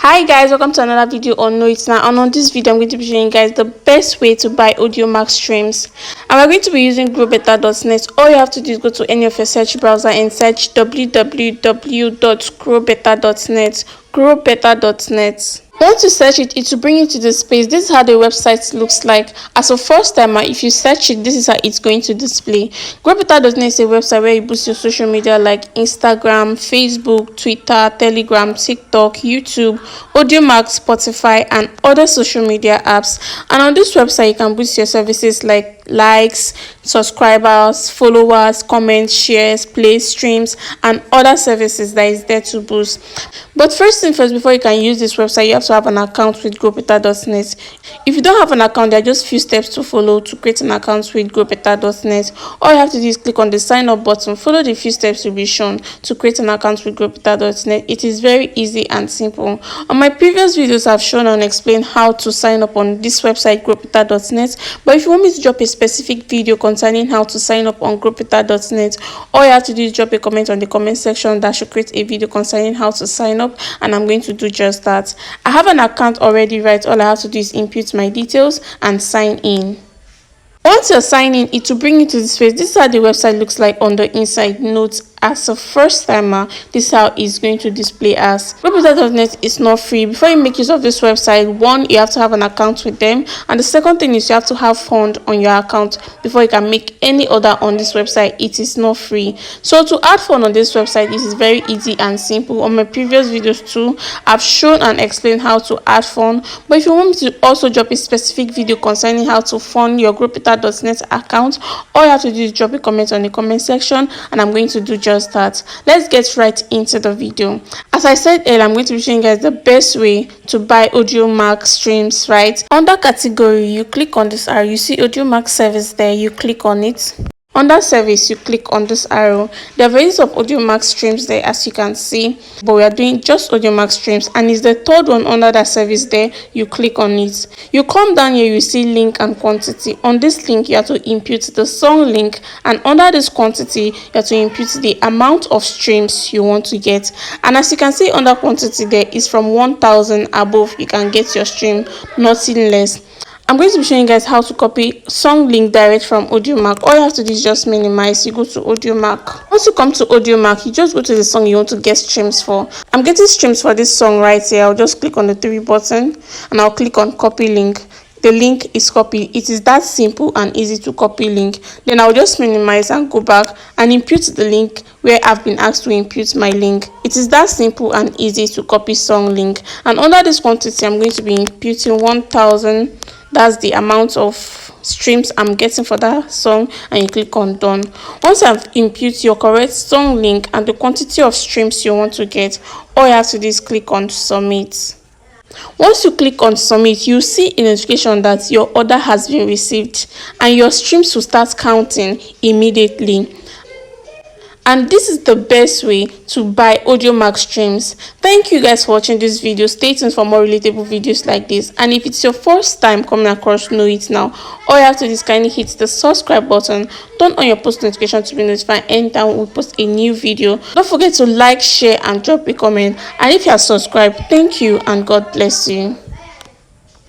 Hi guys, welcome to another video on Know It Now, and on this video I'm going to be showing you guys the best way to buy audiomack streams, and we're going to be using growbetter.net. All you have to do is go to any of your search browser and search www.growbetter.net. Once you search it, it will bring you to this page. This is how the website looks like. As a first timer, if you search it, this is how it's going to display. Growbetter.net is a website where you boost your social media like Instagram, Facebook, Twitter, Telegram, TikTok, YouTube, audiomack, Spotify, and other social media apps. And on this website, you can boost your services like likes, subscribers, followers, comments, shares, plays, streams, and other services that is there to boost. But first thing first, before you can use this website, you have to have an account with growbetter.net. If you don't have an account, there are just few steps to follow to create an account with growbetter.net. All you have to do is click on the sign up button, follow the few steps to be shown to create an account with growbetter.net. It is very easy and simple. On my previous videos, I've shown and explained how to sign up on this website growbetter.net, but if you want me to drop a specific video concerning how to sign up on growbetter.net, all you have to do is drop a comment on the comment section that should create a video concerning how to sign up, and I'm going to do just that. I have an account already, right? All I have to do is input my details and sign in. Once you're signing, it will bring you to this page. This is how the website looks like on the inside. Note, as a first timer, this is how it's going to display as. Growbetter.net is not free. Before you make use of this website, one, you have to have an account with them, and the second thing is you have to have fund on your account before you can make any order on this website. It is not free. So to add fund on this website, it is very easy and simple. On my previous videos too, I've shown and explained how to add fund, but if you want me to also drop a specific video concerning how to fund your growbetter.net account, all you have to do is drop a comment on the comment section, and I'm going to do just that. Let's get right into the video. As I said earlier, I'm going to be showing you guys the best way to buy audiomack streams, right? Under category, you click on this arrow, you see audiomack service there, you click on it. Under service, you click on this arrow. There are varieties of audiomack streams there, as you can see, but we are doing just audiomack streams, and it's the third one under that service there. You click on it. You come down here, you see link and quantity. On this link, you have to input the song link, and under this quantity, you have to input the amount of streams you want to get. And as you can see, under quantity there is from 1,000 above you can get your stream, nothing less. I'm going to be showing you guys how to copy song link direct from audiomack. All you have to do is just minimize. You go to audiomack. Once you come to audiomack, you just go to the song you want to get streams for. I'm getting streams for this song right here. I'll just click on the 3 button and I'll click on copy link. The link is copied. It is that simple and easy to copy link. Then I'll just minimize and go back and input the link where I've been asked to input my link. It is that simple and easy to copy song link. And under this quantity, I'm going to be inputting 1,000. That's the amount of streams I'm getting for that song, and you click on done. Once I've input your correct song link and the quantity of streams you want to get, all you have to do is click on submit. Once you click on submit, you see a notification that your order has been received, and your streams will start counting immediately. And this is the best way to buy audiomack streams. Thank you guys for watching this video. Stay tuned for more relatable videos like this. And if it's your first time coming across Know It Now, all you have to do is kindly hit the subscribe button, turn on your post notification to be notified anytime we post a new video. Don't forget to like, share, and drop a comment. And if you are subscribed, thank you and God bless you.